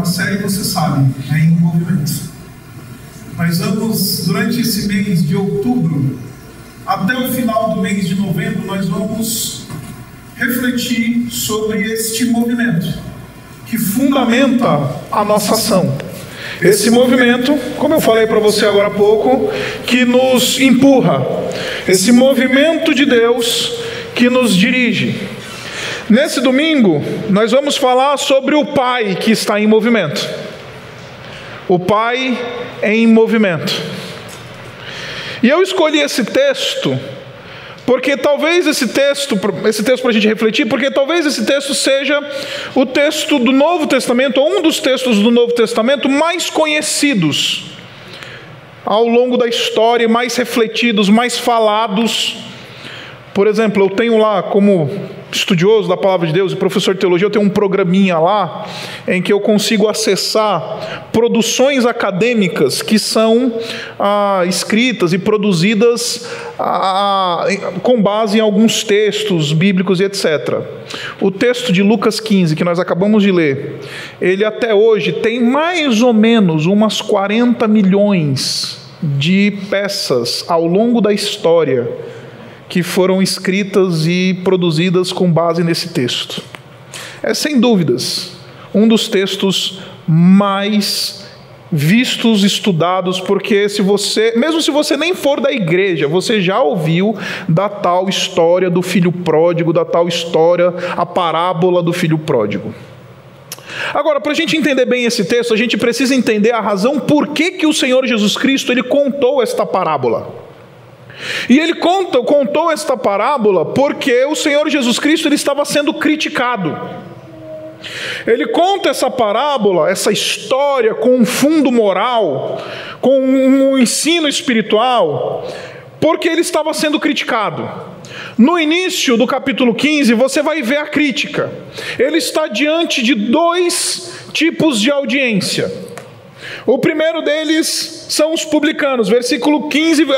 série, você sabe, é em movimento. Nós vamos, durante esse mês de outubro, até o final do mês de novembro, nós vamos refletir sobre este movimento que fundamenta a nossa ação. Esse movimento, como eu falei para você agora há pouco, que nos empurra. Esse movimento de Deus que nos dirige. Nesse domingo, nós vamos falar sobre o Pai que está em movimento. O Pai em movimento. E eu escolhi esse texto porque talvez esse texto para a gente refletir, porque talvez esse texto seja o texto do Novo Testamento, ou um dos textos do Novo Testamento mais conhecidos ao longo da história, mais refletidos, mais falados. Por exemplo, eu tenho lá, como estudioso da Palavra de Deus e professor de teologia, eu tenho um programinha lá em que eu consigo acessar produções acadêmicas que são escritas e produzidas com base em alguns textos bíblicos e etc. O texto de Lucas 15, que nós acabamos de ler, ele até hoje tem mais ou menos umas 40 milhões de peças ao longo da história que foram escritas e produzidas com base nesse texto. É sem dúvidas um dos textos mais vistos, estudados, porque mesmo se você nem for da igreja, você já ouviu da tal história do filho pródigo, da tal história, a parábola do filho pródigo. Agora, para a gente entender bem esse texto, a gente precisa entender a razão por que o Senhor Jesus Cristo ele contou esta parábola. E ele contou esta parábola porque o Senhor Jesus Cristo ele estava sendo criticado. Ele conta essa parábola, essa história com um fundo moral, com um ensino espiritual, porque ele estava sendo criticado. No início do capítulo 15, você vai ver a crítica. Ele está diante de dois tipos de audiência. O primeiro deles são os publicanos.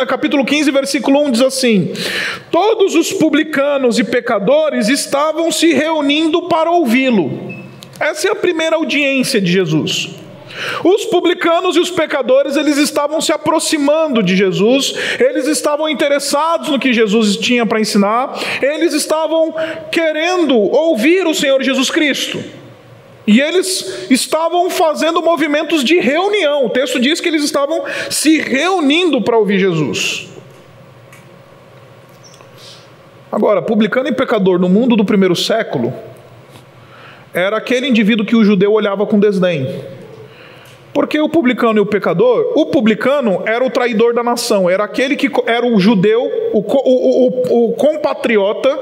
Capítulo 15, versículo 1 diz assim: todos os publicanos e pecadores estavam se reunindo para ouvi-lo. Essa é a primeira audiência de Jesus. Os publicanos e os pecadores, eles estavam se aproximando de Jesus, eles estavam interessados no que Jesus tinha para ensinar, eles estavam querendo ouvir o Senhor Jesus Cristo. E eles estavam fazendo movimentos de reunião. O texto diz que eles estavam se reunindo para ouvir Jesus. Agora, publicano e pecador no mundo do primeiro século era aquele indivíduo que o judeu olhava com desdém. Porque o publicano e o pecador, o publicano era o traidor da nação, era aquele que era o judeu, o compatriota,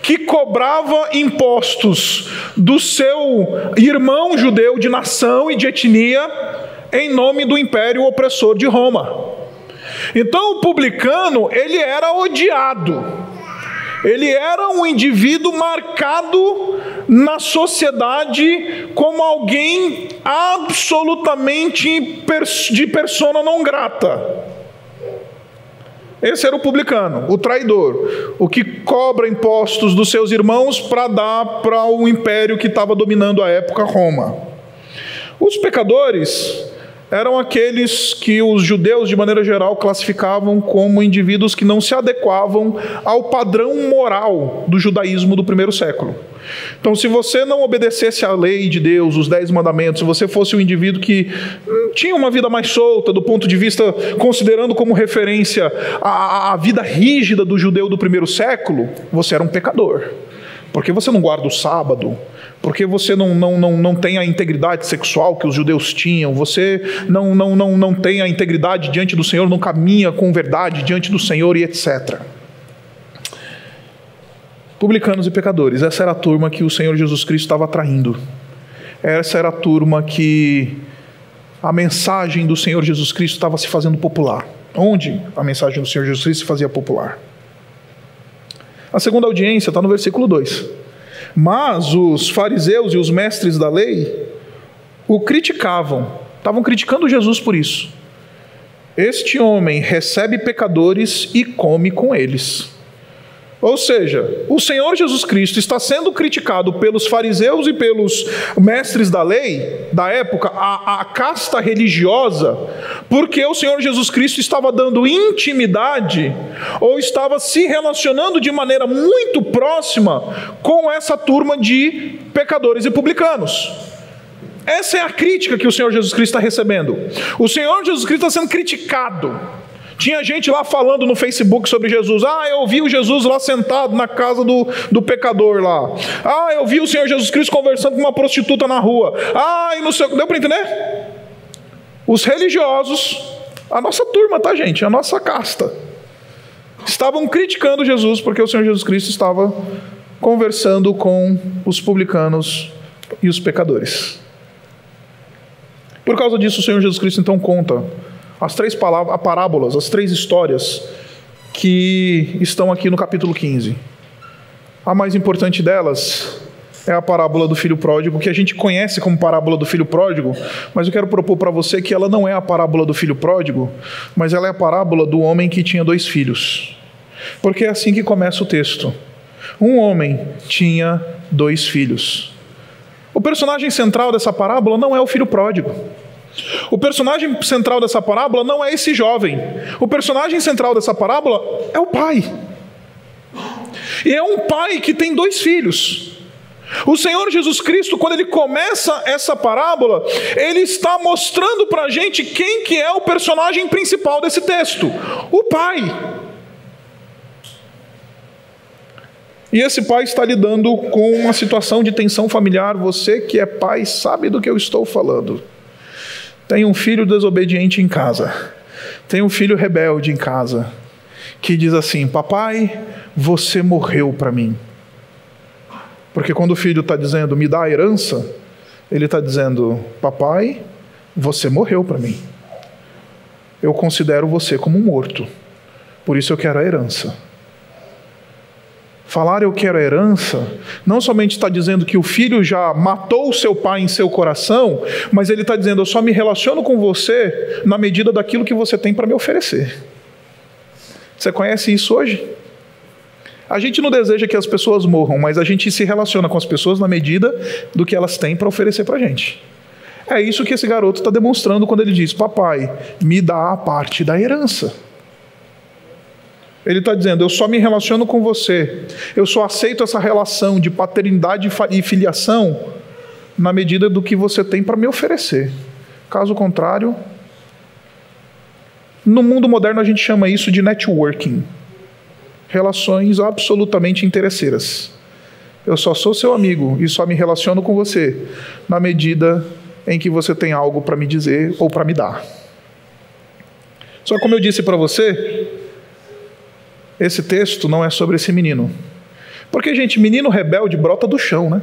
que cobrava impostos do seu irmão judeu de nação e de etnia, em nome do império opressor de Roma. Então o publicano, ele era odiado. Ele era um indivíduo marcado na sociedade como alguém absolutamente de persona não grata. Esse era o publicano, o traidor, o que cobra impostos dos seus irmãos para dar para o império que estava dominando a época, Roma. Os pecadores eram aqueles que os judeus, de maneira geral, classificavam como indivíduos que não se adequavam ao padrão moral do judaísmo do primeiro século. Então, se você não obedecesse à lei de Deus, os 10 mandamentos, se você fosse um indivíduo que tinha uma vida mais solta, do ponto de vista, considerando como referência a vida rígida do judeu do primeiro século, você era um pecador. Porque você não guarda o sábado, porque você não tem a integridade sexual que os judeus tinham, você não tem a integridade diante do Senhor, não caminha com verdade diante do Senhor e etc. Publicanos e pecadores, essa era a turma que o Senhor Jesus Cristo estava atraindo. Essa era a turma que a mensagem do Senhor Jesus Cristo estava se fazendo popular. Onde a mensagem do Senhor Jesus Cristo se fazia popular? A segunda audiência está no versículo 2. Mas os fariseus e os mestres da lei o criticavam. Estavam criticando Jesus por isso. Este homem recebe pecadores e come com eles. Ou seja, o Senhor Jesus Cristo está sendo criticado pelos fariseus e pelos mestres da lei da época, a casta religiosa, porque o Senhor Jesus Cristo estava dando intimidade ou estava se relacionando de maneira muito próxima com essa turma de pecadores e publicanos. Essa é a crítica que o Senhor Jesus Cristo está recebendo. O Senhor Jesus Cristo está sendo criticado. Tinha gente lá falando no Facebook sobre Jesus. Eu vi o Jesus lá sentado na casa do pecador lá. Eu vi o Senhor Jesus Cristo conversando com uma prostituta na rua. E não sei. Deu para entender? Os religiosos, a nossa turma, tá, gente? A nossa casta, estavam criticando Jesus porque o Senhor Jesus Cristo estava conversando com os publicanos e os pecadores. Por causa disso, o Senhor Jesus Cristo então conta as três parábolas, as três histórias que estão aqui no capítulo 15. A mais importante delas é a parábola do filho pródigo, que a gente conhece como parábola do filho pródigo, mas eu quero propor para você que ela não é a parábola do filho pródigo, mas ela é a parábola do homem que tinha 2 filhos. Porque é assim que começa o texto. Um homem tinha 2 filhos. O personagem central dessa parábola não é o filho pródigo. O personagem central dessa parábola não é esse jovem. O personagem central dessa parábola é o pai. E é um pai que tem 2 filhos. O Senhor Jesus Cristo, quando ele começa essa parábola, ele está mostrando para a gente quem que é o personagem principal desse texto: o pai. E esse pai está lidando com uma situação de tensão familiar. Você que é pai sabe do que eu estou falando. Tem um filho desobediente em casa. Tem um filho rebelde em casa, que diz assim: papai, você morreu para mim. Porque quando o filho está dizendo, me dá a herança, ele está dizendo, papai, você morreu para mim. Eu considero você como um morto. Por isso eu quero a herança. Falar eu quero a herança, não somente está dizendo que o filho já matou o seu pai em seu coração, mas ele está dizendo, eu só me relaciono com você na medida daquilo que você tem para me oferecer. Você conhece isso hoje? A gente não deseja que as pessoas morram, mas a gente se relaciona com as pessoas na medida do que elas têm para oferecer para a gente. É isso que esse garoto está demonstrando quando ele diz, papai, me dá a parte da herança. Ele está dizendo, eu só me relaciono com você, eu só aceito essa relação de paternidade e filiação na medida do que você tem para me oferecer. Caso contrário, no mundo moderno a gente chama isso de networking. Relações absolutamente interesseiras. Eu só sou seu amigo e só me relaciono com você na medida em que você tem algo para me dizer ou para me dar. Só como eu disse para você, esse texto não é sobre esse menino. Porque, gente, menino rebelde brota do chão, né?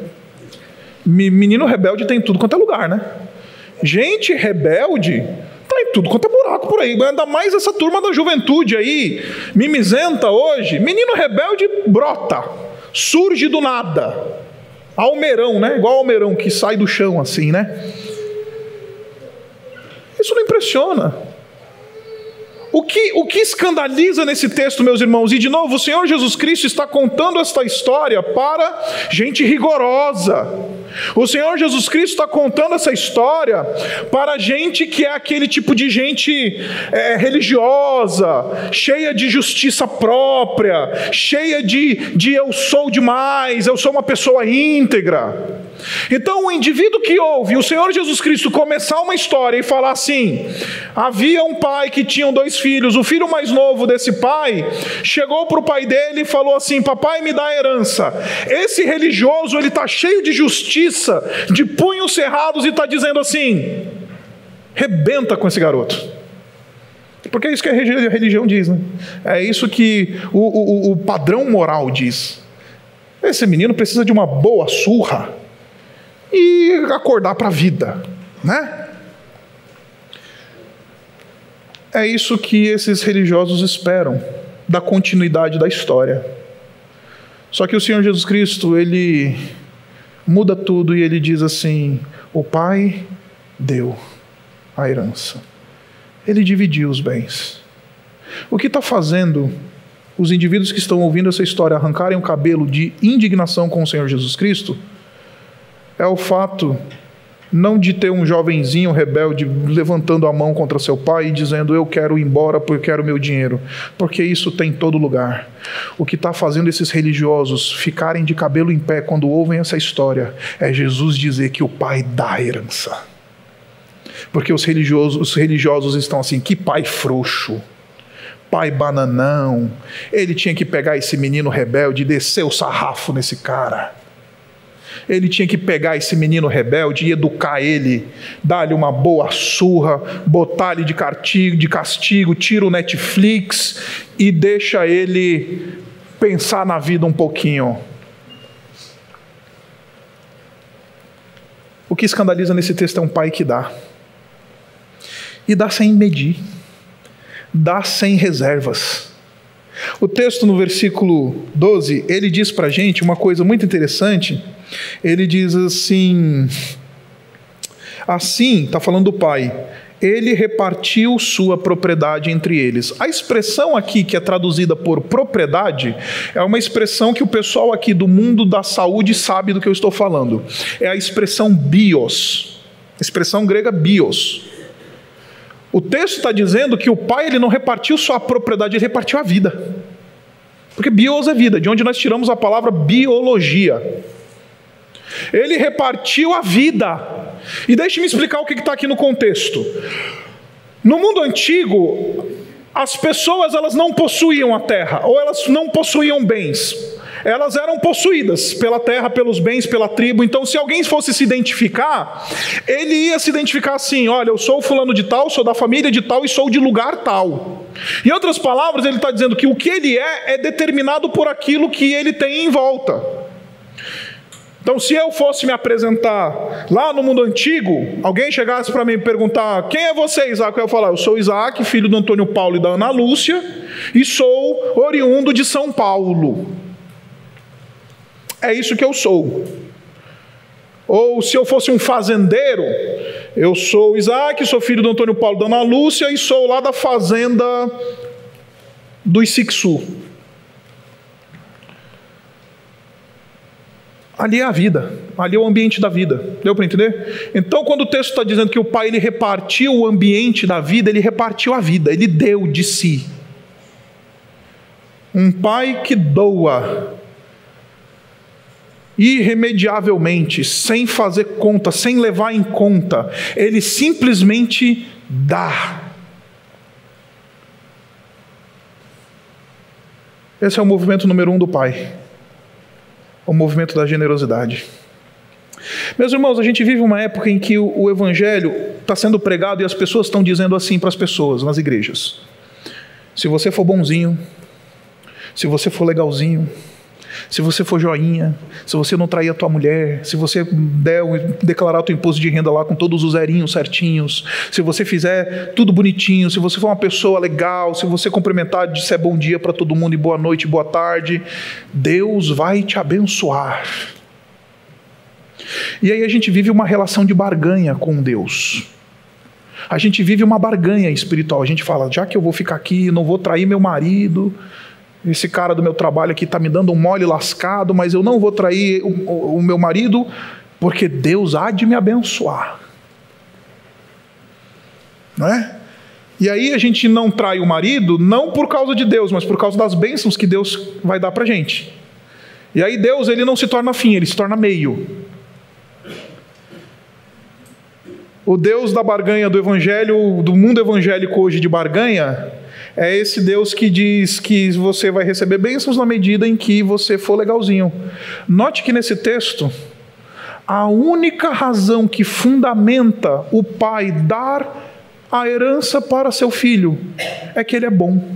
Menino rebelde tem tudo quanto é lugar, né? Gente rebelde tá em tudo quanto é buraco por aí. Ainda mais essa turma da juventude aí, mimizenta hoje. Menino rebelde brota, surge do nada. Almeirão, né? Igual almeirão que sai do chão assim, né? Isso não impressiona. O que escandaliza nesse texto, meus irmãos, e de novo, o Senhor Jesus Cristo está contando esta história para gente rigorosa. O Senhor Jesus Cristo está contando essa história para gente que é aquele tipo de gente religiosa, cheia de justiça própria, cheia de eu sou demais, eu sou uma pessoa íntegra. Então o indivíduo que ouve o Senhor Jesus Cristo começar uma história e falar assim, havia um pai que tinha 2 filhos, o filho mais novo desse pai chegou para o pai dele e falou assim, papai me dá a herança. Esse religioso, ele está cheio de justiça, de punhos cerrados e está dizendo assim, rebenta com esse garoto. Porque é isso que a religião diz, né? É isso que o padrão moral diz. Esse menino precisa de uma boa surra e acordar para a vida, né? É isso que esses religiosos esperam da continuidade da história. Só que o Senhor Jesus Cristo, ele muda tudo e ele diz assim, o pai deu a herança. Ele dividiu os bens. O que está fazendo os indivíduos que estão ouvindo essa história arrancarem o cabelo de indignação com o Senhor Jesus Cristo é o fato não de ter um jovenzinho rebelde levantando a mão contra seu pai e dizendo eu quero ir embora porque eu quero meu dinheiro, porque isso tem em todo lugar. O que está fazendo esses religiosos ficarem de cabelo em pé quando ouvem essa história é Jesus dizer que o pai dá a herança. Porque os religiosos estão assim, que pai frouxo, pai bananão, ele tinha que pegar esse menino rebelde e descer o sarrafo nesse cara. Ele tinha que pegar esse menino rebelde e educar ele, dar-lhe uma boa surra, botar-lhe de castigo, tira o Netflix e deixa ele pensar na vida um pouquinho. O que escandaliza nesse texto é um pai que dá. E dá sem medir, dá sem reservas. O texto no versículo 12, ele diz para a gente uma coisa muito interessante. Ele diz assim, está falando do pai, ele repartiu sua propriedade entre eles. A expressão aqui que é traduzida por propriedade é uma expressão que o pessoal aqui do mundo da saúde sabe do que eu estou falando. É a expressão bios, expressão grega bios. O texto está dizendo que o pai ele não repartiu só a propriedade, ele repartiu a vida. Porque bios é vida, de onde nós tiramos a palavra biologia. Ele repartiu a vida. E deixe-me explicar o que está aqui no contexto. No mundo antigo, as pessoas elas não possuíam a terra, ou elas não possuíam bens. Elas eram possuídas pela terra, pelos bens, pela tribo. Então, se alguém fosse se identificar, ele ia se identificar assim, olha, eu sou fulano de tal, sou da família de tal e sou de lugar tal. Em outras palavras, ele está dizendo que o que ele é determinado por aquilo que ele tem em volta. Então, se eu fosse me apresentar lá no mundo antigo, alguém chegasse para mim e perguntar, quem é você, Isaac? Eu ia falar, eu sou Isaac, filho do Antônio Paulo e da Ana Lúcia, e sou oriundo de São Paulo. É isso que eu sou. Ou se eu fosse um fazendeiro, eu sou Isaac, sou filho do Antônio Paulo e da Ana Lúcia, e sou lá da fazenda do Isixu. Ali é a vida, ali é o ambiente da vida. Deu para entender? Então, quando o texto está dizendo que o pai ele repartiu o ambiente da vida, ele repartiu a vida, ele deu de si. Um pai que doa irremediavelmente, sem fazer conta, sem levar em conta, ele simplesmente dá. Esse é o movimento número 1 do pai. O movimento da generosidade. Meus irmãos, a gente vive uma época em que o evangelho está sendo pregado e as pessoas estão dizendo assim para as pessoas nas igrejas: se você for bonzinho, se você for legalzinho, se você for joinha, se você não trair a tua mulher, se você declarar o teu imposto de renda lá com todos os zerinhos certinhos, se você fizer tudo bonitinho, se você for uma pessoa legal, se você cumprimentar, disser bom dia para todo mundo e boa noite, boa tarde, Deus vai te abençoar. E aí a gente vive uma relação de barganha com Deus. A gente vive uma barganha espiritual. A gente fala, já que eu vou ficar aqui, não vou trair meu marido, esse cara do meu trabalho aqui está me dando um mole lascado, mas eu não vou trair o meu marido, porque Deus há de me abençoar. Não é? E aí a gente não trai o marido, não por causa de Deus, mas por causa das bênçãos que Deus vai dar para a gente. E aí Deus ele não se torna fim, ele se torna meio. O Deus da barganha do evangelho, do mundo evangélico hoje de barganha, é esse Deus que diz que você vai receber bênçãos na medida em que você for legalzinho. Note que nesse texto, a única razão que fundamenta o pai dar a herança para seu filho é que ele é bom.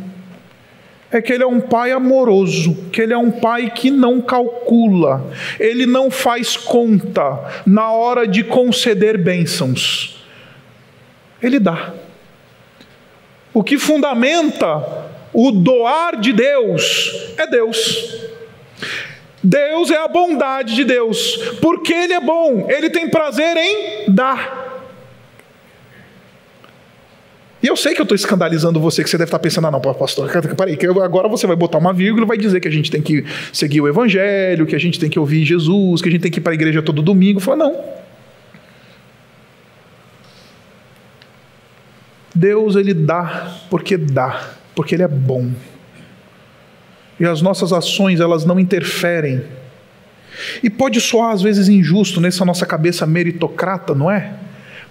É que ele é um pai amoroso, que ele é um pai que não calcula, ele não faz conta na hora de conceder bênçãos. Ele dá. O que fundamenta o doar de Deus é Deus. Deus é a bondade de Deus. Porque Ele é bom, Ele tem prazer em dar. E eu sei que eu estou escandalizando você, que você deve estar pensando, não, pastor, peraí, que agora você vai botar uma vírgula e vai dizer que a gente tem que seguir o evangelho, que a gente tem que ouvir Jesus, que a gente tem que ir para a igreja todo domingo. Eu falo, não. Deus, Ele dá, porque Ele é bom. E as nossas ações, elas não interferem. E pode soar às vezes injusto nessa nossa cabeça meritocrata, não é?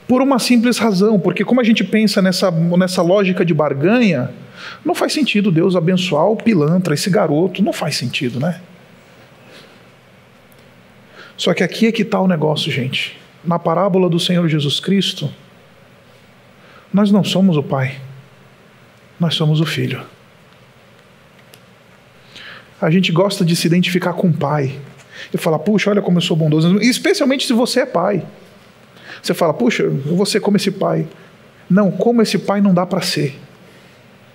Por uma simples razão, porque como a gente pensa nessa lógica de barganha, não faz sentido Deus abençoar o pilantra, esse garoto, não faz sentido, né? Só que aqui é que está o negócio, gente. Na parábola do Senhor Jesus Cristo, nós não somos o pai, nós somos o filho. A gente gosta de se identificar com o pai e falar, puxa, olha como eu sou bondoso, especialmente se você é pai. Você fala, puxa, eu vou ser como esse pai. Não, como esse pai não dá para ser.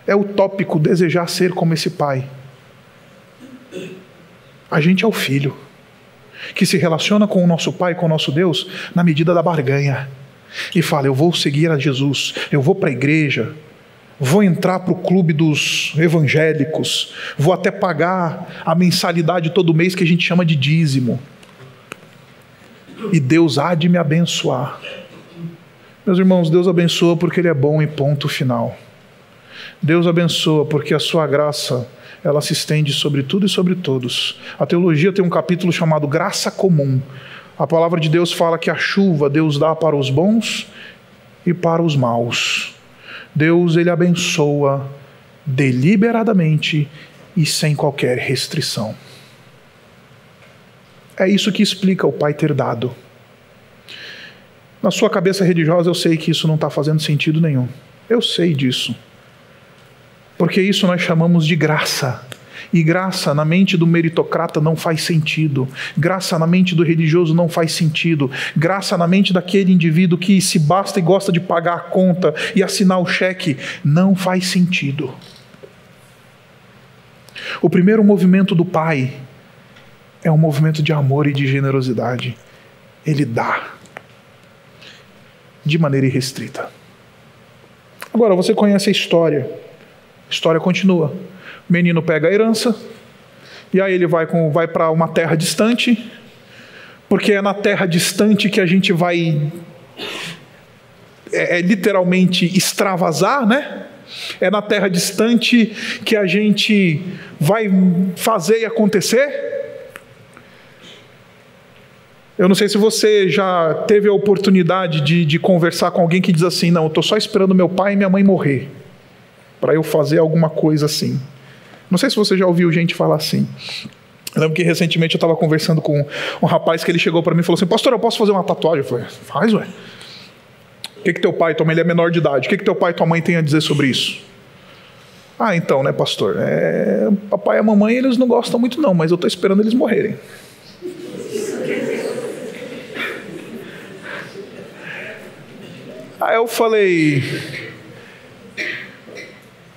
É utópico desejar ser como esse pai. A gente é o filho, que se relaciona com o nosso pai, com o nosso Deus, na medida da barganha. E fala, eu vou seguir a Jesus, eu vou para a igreja, vou entrar para o clube dos evangélicos, vou até pagar a mensalidade todo mês que a gente chama de dízimo. E Deus há de me abençoar. Meus irmãos, Deus abençoa porque Ele é bom e ponto final. Deus abençoa porque a sua graça, ela se estende sobre tudo e sobre todos. A teologia tem um capítulo chamado Graça Comum. A palavra de Deus fala que a chuva Deus dá para os bons e para os maus. Deus, Ele abençoa deliberadamente e sem qualquer restrição. É isso que explica o Pai ter dado. Na sua cabeça religiosa eu sei que isso não está fazendo sentido nenhum. Eu sei disso. Porque isso nós chamamos de graça. E graça na mente do meritocrata não faz sentido. Graça na mente do religioso não faz sentido. Graça na mente daquele indivíduo que se basta e gosta de pagar a conta e assinar o cheque não faz sentido. O primeiro movimento do Pai é um movimento de amor e de generosidade. Ele dá de maneira irrestrita. Agora, você conhece a história. A história continua. O menino pega a herança, e aí ele vai para uma terra distante, porque é na terra distante que a gente vai literalmente extravasar, né? É na terra distante que a gente vai fazer e acontecer. Eu não sei se você já teve a oportunidade de conversar com alguém que diz assim, não, eu estou só esperando meu pai e minha mãe morrer, para eu fazer alguma coisa assim. Não sei se você já ouviu gente falar assim. Eu lembro que recentemente eu estava conversando com um rapaz que ele chegou para mim e falou assim, pastor, eu posso fazer uma tatuagem? Eu falei, faz, ué. O que teu pai e tua mãe, ele é menor de idade, o que teu pai e tua mãe têm a dizer sobre isso? Ah, então, né, pastor, papai e a mamãe, eles não gostam muito não, mas eu estou esperando eles morrerem. Aí eu falei,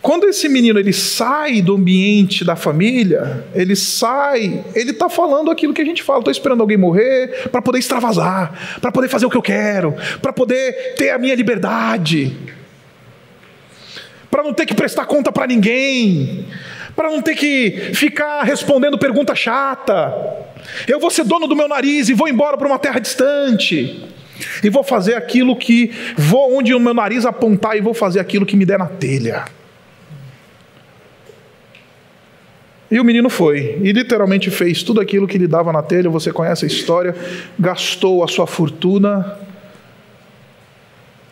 quando esse menino ele sai do ambiente da família, ele está falando aquilo que a gente fala, estou esperando alguém morrer para poder extravasar, para poder fazer o que eu quero, para poder ter a minha liberdade, para não ter que prestar conta para ninguém, para não ter que ficar respondendo pergunta chata. Eu vou ser dono do meu nariz e vou embora para uma terra distante. E vou fazer aquilo que... Vou onde o meu nariz apontar e vou fazer aquilo que me der na telha. E o menino foi. E literalmente fez tudo aquilo que lhe dava na telha. Você conhece a história. Gastou a sua fortuna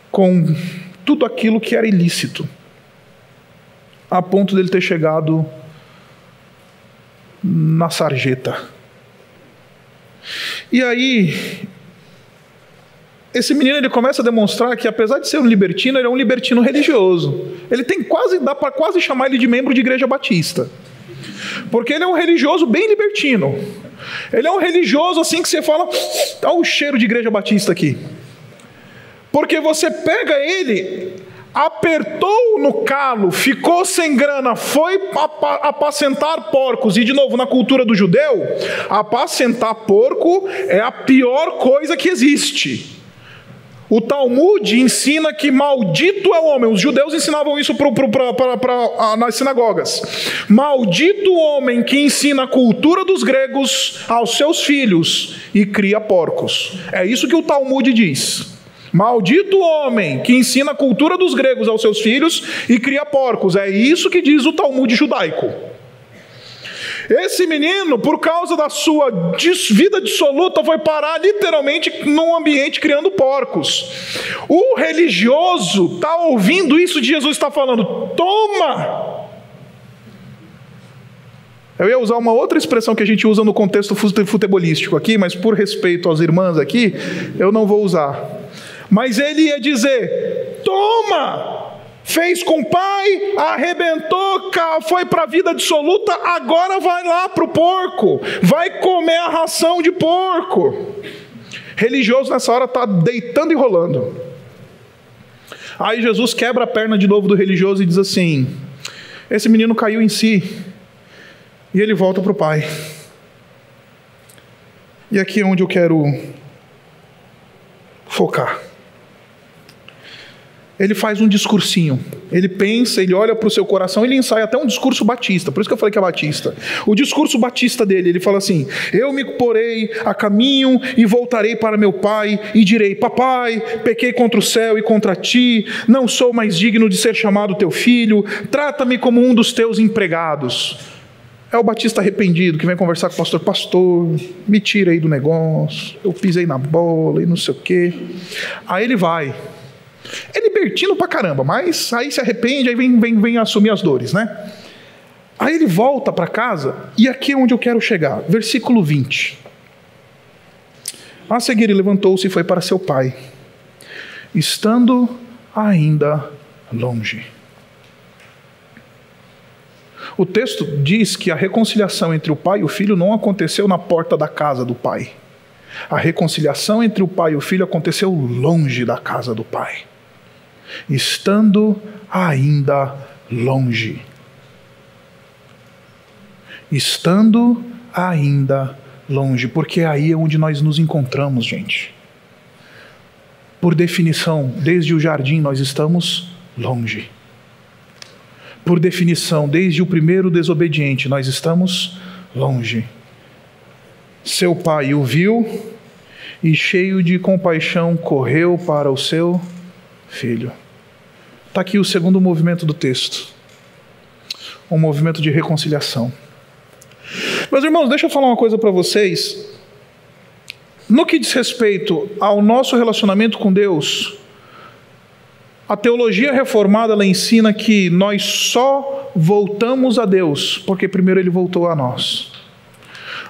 com tudo aquilo que era ilícito. A ponto dele ter chegado na sarjeta. E aí... Esse menino ele começa a demonstrar que, apesar de ser um libertino, ele é um libertino religioso. Ele dá para quase chamar ele de membro de igreja batista. Porque ele é um religioso bem libertino. Ele é um religioso assim que você fala, olha o cheiro de igreja batista aqui. Porque você pega ele, apertou no calo, ficou sem grana, foi apacentar porcos. E de novo, na cultura do judeu, apacentar porco é a pior coisa que existe. O Talmud ensina que maldito é o homem. Os judeus ensinavam isso nas sinagogas. Maldito o homem que ensina a cultura dos gregos aos seus filhos e cria porcos. É isso que o Talmud diz. Maldito o homem que ensina a cultura dos gregos aos seus filhos e cria porcos. É isso que diz o Talmud judaico. Esse menino, por causa da sua vida dissoluta, foi parar literalmente num ambiente criando porcos. O religioso está ouvindo isso de Jesus, está falando: toma! Eu ia usar uma outra expressão que a gente usa no contexto futebolístico aqui, mas por respeito às irmãs aqui, eu não vou usar. Mas ele ia dizer: toma! Fez com o pai, arrebentou, foi para a vida dissoluta, agora vai lá para o porco, vai comer a ração de porco. Religioso nessa hora está deitando e rolando. Aí Jesus quebra a perna de novo do religioso e diz assim: esse menino caiu em si, e ele volta para o pai. E aqui é onde eu quero focar. Ele faz um discursinho, ele pensa, ele olha para o seu coração, ele ensaia até um discurso batista, por isso que eu falei que é batista. O discurso batista dele, ele fala assim: eu me porei a caminho e voltarei para meu pai e direi: papai, pequei contra o céu e contra ti, não sou mais digno de ser chamado teu filho, trata-me como um dos teus empregados. É o batista arrependido que vem conversar com o pastor: pastor, me tira aí do negócio, eu pisei na bola e não sei o quê. Aí ele vai. É libertino pra caramba, mas aí se arrepende, aí vem assumir as dores, né? Aí ele volta para casa, e aqui é onde eu quero chegar. Versículo 20. A seguir ele levantou-se e foi para seu pai, estando ainda longe. O texto diz que a reconciliação entre o pai e o filho não aconteceu na porta da casa do pai. A reconciliação entre o pai e o filho aconteceu longe da casa do pai. Estando ainda longe. Estando ainda longe. Porque aí é onde nós nos encontramos, gente. Por definição, desde o jardim nós estamos longe. Por definição, desde o primeiro desobediente nós estamos longe. Seu pai o viu e, cheio de compaixão, correu para o seu filho. Está aqui o segundo movimento do texto. Um movimento de reconciliação. Meus irmãos, deixa eu falar uma coisa para vocês. No que diz respeito ao nosso relacionamento com Deus, a teologia reformada ela ensina que nós só voltamos a Deus porque primeiro Ele voltou a nós.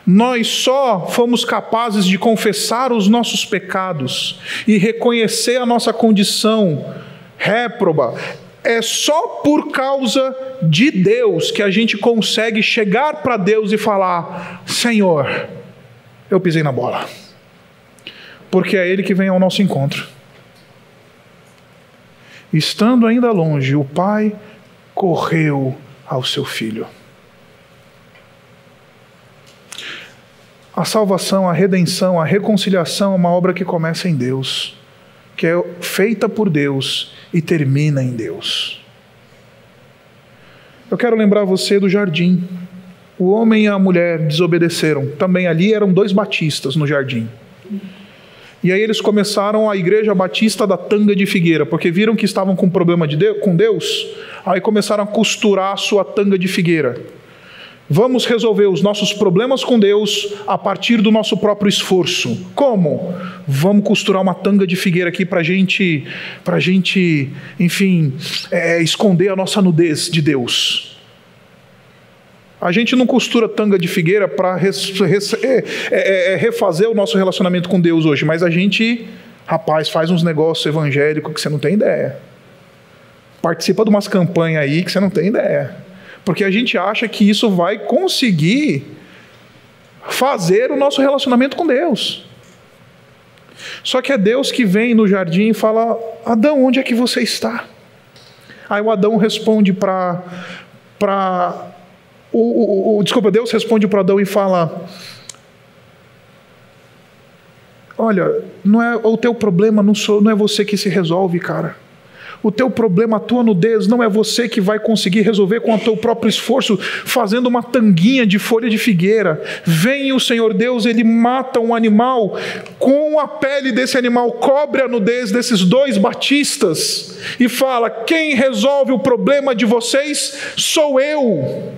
Nós só fomos capazes de confessar os nossos pecados e reconhecer a nossa condição réproba. É só por causa de Deus que a gente consegue chegar para Deus e falar: Senhor, eu pisei na bola. Porque é Ele que vem ao nosso encontro. Estando ainda longe, o pai correu ao seu filho. A salvação, a redenção, a reconciliação é uma obra que começa em Deus, que é feita por Deus e termina em Deus. Eu quero lembrar você do jardim. O homem e a mulher desobedeceram. Também ali eram dois batistas no jardim. E aí eles começaram a igreja batista da tanga de figueira, porque viram que estavam com problema com Deus, aí começaram a costurar a sua tanga de figueira. Vamos resolver os nossos problemas com Deus a partir do nosso próprio esforço. Como? Vamos costurar uma tanga de figueira aqui para a gente, enfim, esconder a nossa nudez de Deus. A gente não costura tanga de figueira para refazer o nosso relacionamento com Deus hoje, mas a gente, rapaz, faz uns negócios evangélicos que você não tem ideia. Participa de umas campanhas aí que você não tem ideia. Porque a gente acha que isso vai conseguir fazer o nosso relacionamento com Deus. Só que é Deus que vem no jardim e fala: Adão, onde é que você está? Aí o Adão responde Deus responde para Adão e fala: olha, não é o teu problema, não é você que se resolve, cara. O teu problema, a tua nudez, não é você que vai conseguir resolver com o teu próprio esforço, fazendo uma tanguinha de folha de figueira. Vem o Senhor Deus, Ele mata um animal, com a pele desse animal cobre a nudez desses 2 batistas, e fala: quem resolve o problema de vocês sou eu.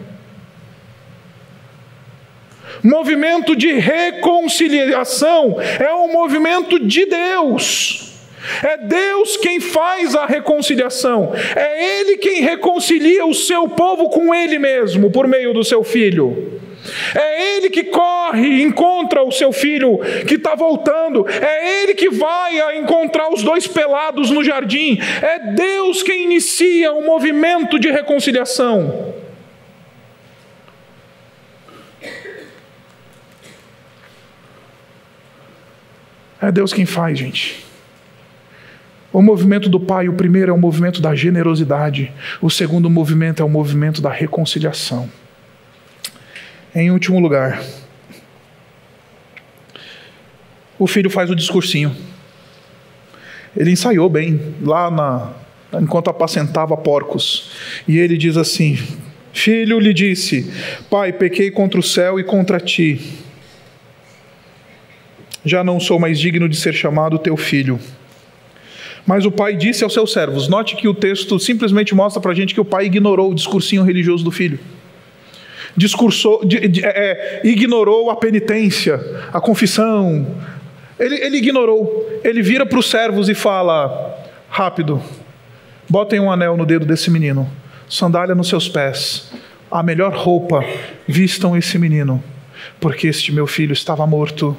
Movimento de reconciliação é um movimento de Deus. É Deus quem faz a reconciliação. É Ele quem reconcilia o seu povo com Ele mesmo, por meio do seu Filho. É Ele que corre e encontra o seu filho que está voltando. É Ele que vai encontrar os 2 pelados no jardim. É Deus quem inicia um movimento de reconciliação. É Deus quem faz, gente. O movimento do Pai, o primeiro é o movimento da generosidade. O segundo movimento é o movimento da reconciliação. Em último lugar, o filho faz o discursinho. Ele ensaiou bem, enquanto apacentava porcos. E ele diz assim: filho lhe disse, pai, pequei contra o céu e contra ti. Já não sou mais digno de ser chamado teu filho. Mas o pai disse aos seus servos. Note que o texto simplesmente mostra para a gente que o pai ignorou o discursinho religioso do filho. Ignorou a penitência, a confissão. Ele ignorou. Ele vira para os servos e fala: rápido, botem um anel no dedo desse menino, sandália nos seus pés, a melhor roupa, vistam esse menino, porque este meu filho estava morto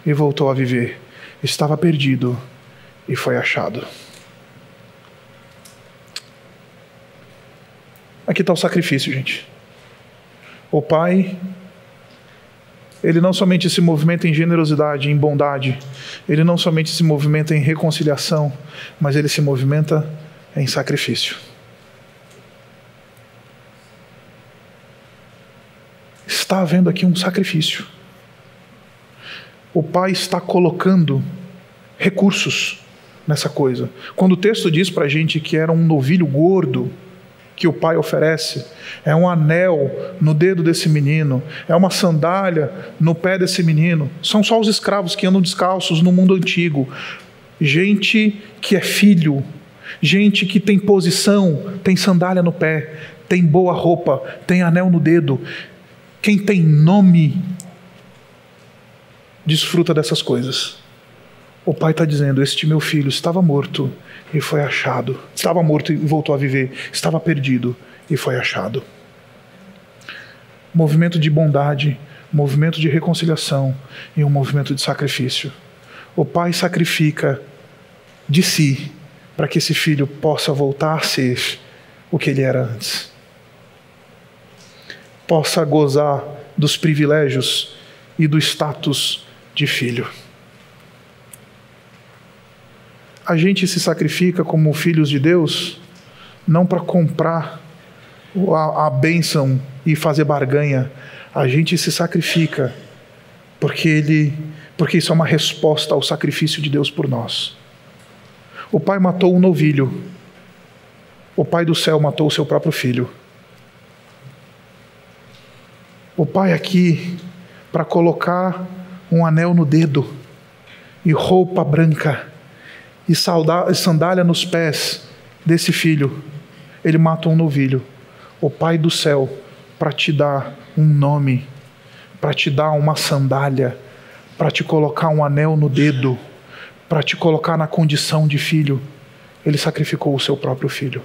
e voltou a viver, estava perdido e foi achado. Aqui está o sacrifício, gente. O pai, ele não somente se movimenta em generosidade, em bondade, ele não somente se movimenta em reconciliação, mas ele se movimenta em sacrifício. Está havendo aqui um sacrifício. O pai está colocando recursos nessa coisa. Quando o texto diz para a gente que era um novilho gordo que o pai oferece, é um anel no dedo desse menino, é uma sandália no pé desse menino. São só os escravos que andam descalços no mundo antigo. Gente que é filho, gente que tem posição, tem sandália no pé, tem boa roupa, tem anel no dedo. Quem tem nome desfruta dessas coisas. O pai está dizendo: este meu filho estava morto e foi achado. Estava morto e voltou a viver. Estava perdido e foi achado. Movimento de bondade, movimento de reconciliação e um movimento de sacrifício. O pai sacrifica de si para que esse filho possa voltar a ser o que ele era antes. Possa gozar dos privilégios e do status de filho. A gente se sacrifica como filhos de Deus não para comprar a bênção e fazer barganha. A gente se sacrifica porque isso é uma resposta ao sacrifício de Deus por nós. O pai matou um novilho. O pai do céu matou o seu próprio filho. O pai aqui, para colocar um anel no dedo e roupa branca e sandália nos pés desse filho, ele mata um novilho. O pai do céu, para te dar um nome, para te dar uma sandália, para te colocar um anel no dedo, para te colocar na condição de filho, ele sacrificou o seu próprio filho.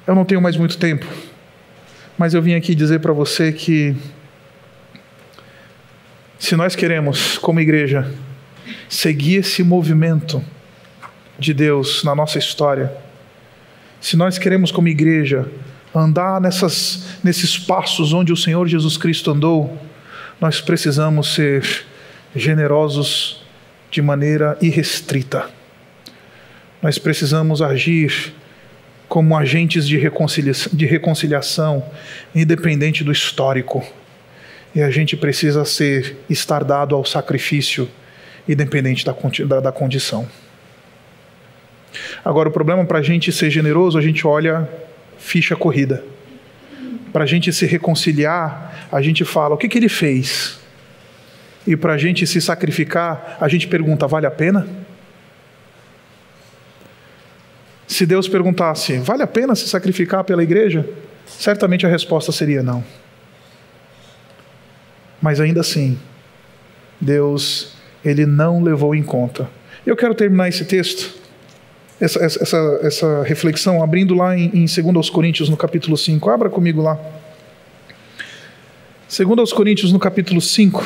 Eu não tenho mais muito tempo, mas eu vim aqui dizer para você que se nós queremos, como igreja, seguir esse movimento de Deus na nossa história, se nós queremos, como igreja, andar nesses passos onde o Senhor Jesus Cristo andou, nós precisamos ser generosos de maneira irrestrita. Nós precisamos agir como agentes de reconciliação, independente do histórico, E a gente precisa estar dado ao sacrifício, independente da condição. Agora, o problema para a gente ser generoso, a gente olha ficha corrida. Para a gente se reconciliar, a gente fala, o que ele fez? E para a gente se sacrificar, a gente pergunta, vale a pena? Se Deus perguntasse, vale a pena se sacrificar pela igreja? Certamente a resposta seria não. Mas ainda assim, Deus, Ele não levou em conta. Eu quero terminar esse texto, essa reflexão, abrindo lá em 2 Coríntios, no capítulo 5. Abra comigo lá. 2 Coríntios, no capítulo 5.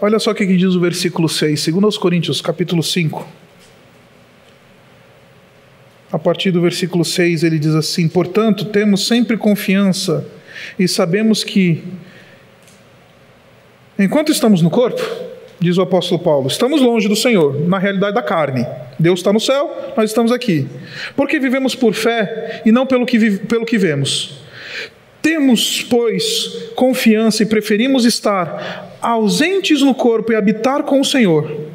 Olha só o que diz o versículo 6, 2 Coríntios, capítulo 5. A partir do versículo 6, ele diz assim: portanto, temos sempre confiança e sabemos que, enquanto estamos no corpo, diz o apóstolo Paulo, estamos longe do Senhor, na realidade da carne. Deus está no céu, nós estamos aqui. Porque vivemos por fé e não pelo que vemos. Temos, pois, confiança e preferimos estar ausentes no corpo e habitar com o Senhor.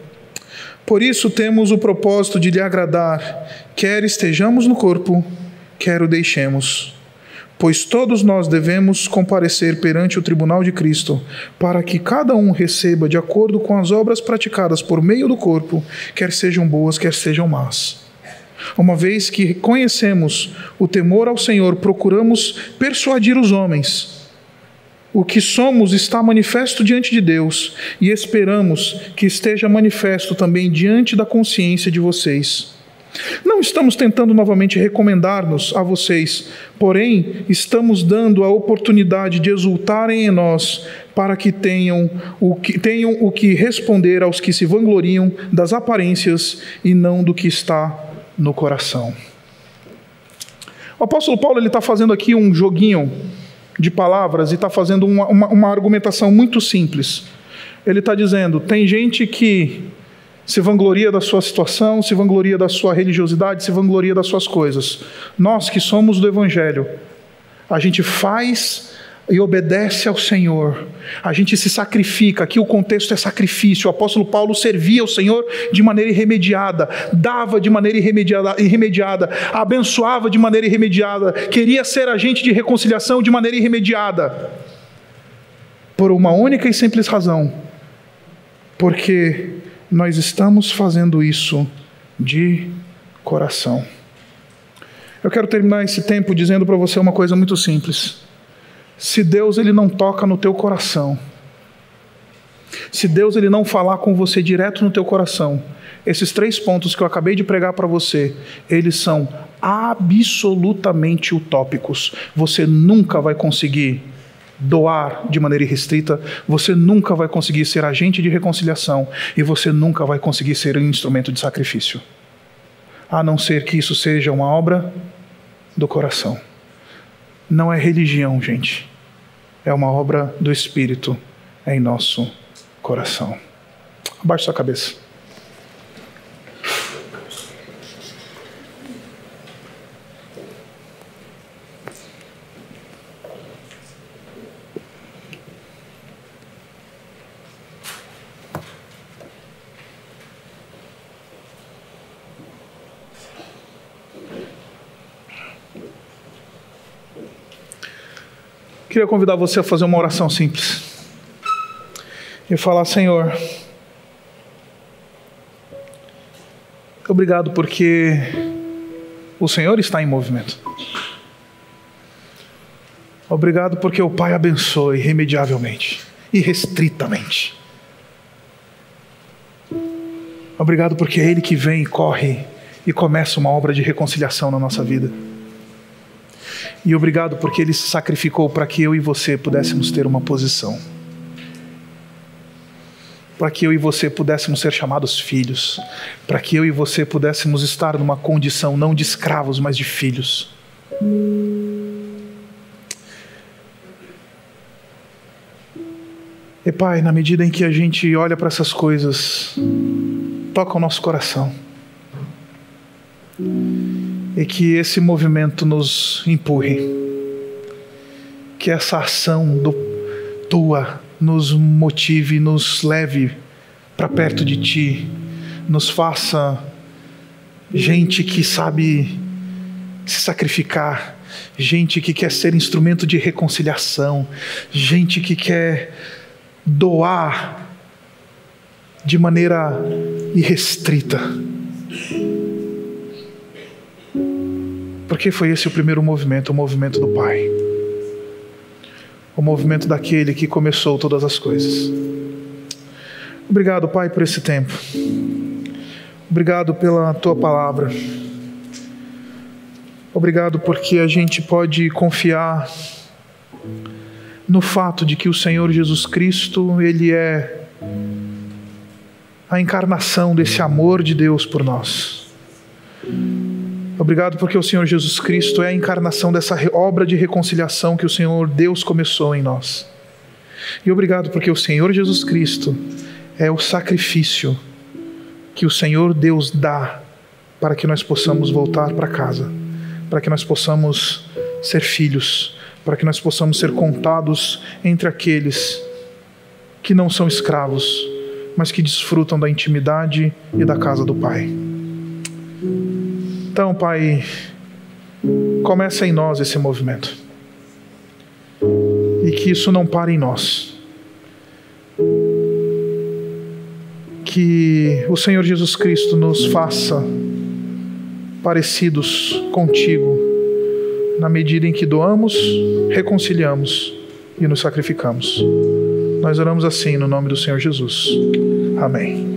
Por isso temos o propósito de lhe agradar, quer estejamos no corpo, quer o deixemos. Pois todos nós devemos comparecer perante o tribunal de Cristo, para que cada um receba de acordo com as obras praticadas por meio do corpo, quer sejam boas, quer sejam más. Uma vez que conhecemos o temor ao Senhor, procuramos persuadir os homens. O que somos está manifesto diante de Deus, e esperamos que esteja manifesto também diante da consciência de vocês. Não estamos tentando novamente recomendar-nos a vocês, porém estamos dando a oportunidade de exultarem em nós, para que tenham o que responder aos que se vangloriam das aparências e não do que está no coração. O apóstolo Paulo está fazendo aqui um joguinho de palavras e está fazendo uma argumentação muito simples. Ele está dizendo, tem gente que se vangloria da sua situação, se vangloria da sua religiosidade, se vangloria das suas coisas. Nós que somos do Evangelho, a gente faz e obedece ao Senhor, a gente se sacrifica. Aqui o contexto é sacrifício. O apóstolo Paulo servia ao Senhor de maneira irremediada, dava de maneira irremediada, abençoava de maneira irremediada, queria ser agente de reconciliação de maneira irremediada, por uma única e simples razão, porque nós estamos fazendo isso de coração. Eu quero terminar esse tempo dizendo para você uma coisa muito simples. Se Deus ele não toca no teu coração, se Deus ele não falar com você direto no teu coração, esses 3 pontos que eu acabei de pregar para você, eles são absolutamente utópicos. Você nunca vai conseguir doar de maneira irrestrita, você nunca vai conseguir ser agente de reconciliação e você nunca vai conseguir ser um instrumento de sacrifício, a não ser que isso seja uma obra do coração. Não é religião, gente. É uma obra do Espírito em nosso coração. Abaixe sua cabeça. Queria convidar você a fazer uma oração simples e falar: Senhor, obrigado porque o Senhor está em movimento. Obrigado porque o Pai abençoa irremediavelmente, irrestritamente. Obrigado porque é Ele que vem e corre e começa uma obra de reconciliação na nossa vida. E obrigado porque Ele se sacrificou para que eu e você pudéssemos ter uma posição. Para que eu e você pudéssemos ser chamados filhos. Para que eu e você pudéssemos estar numa condição não de escravos, mas de filhos. E Pai, na medida em que a gente olha para essas coisas, toca o nosso coração. E que esse movimento nos empurre. Que essa ação Tua nos motive, nos leve para perto de Ti. Nos faça gente que sabe se sacrificar. Gente que quer ser instrumento de reconciliação. Gente que quer doar de maneira irrestrita. Porque foi esse o primeiro movimento, o movimento do Pai. O movimento daquele que começou todas as coisas. Obrigado, Pai, por esse tempo. Obrigado pela Tua palavra. Obrigado porque a gente pode confiar no fato de que o Senhor Jesus Cristo, Ele é a encarnação desse amor de Deus por nós. Obrigado porque o Senhor Jesus Cristo é a encarnação dessa obra de reconciliação que o Senhor Deus começou em nós. E obrigado porque o Senhor Jesus Cristo é o sacrifício que o Senhor Deus dá para que nós possamos voltar para casa, para que nós possamos ser filhos, para que nós possamos ser contados entre aqueles que não são escravos, mas que desfrutam da intimidade e da casa do Pai. Então, Pai, começa em nós esse movimento. E que isso não pare em nós. Que o Senhor Jesus Cristo nos faça parecidos contigo, na medida em que doamos, reconciliamos e nos sacrificamos. Nós oramos assim no nome do Senhor Jesus. Amém.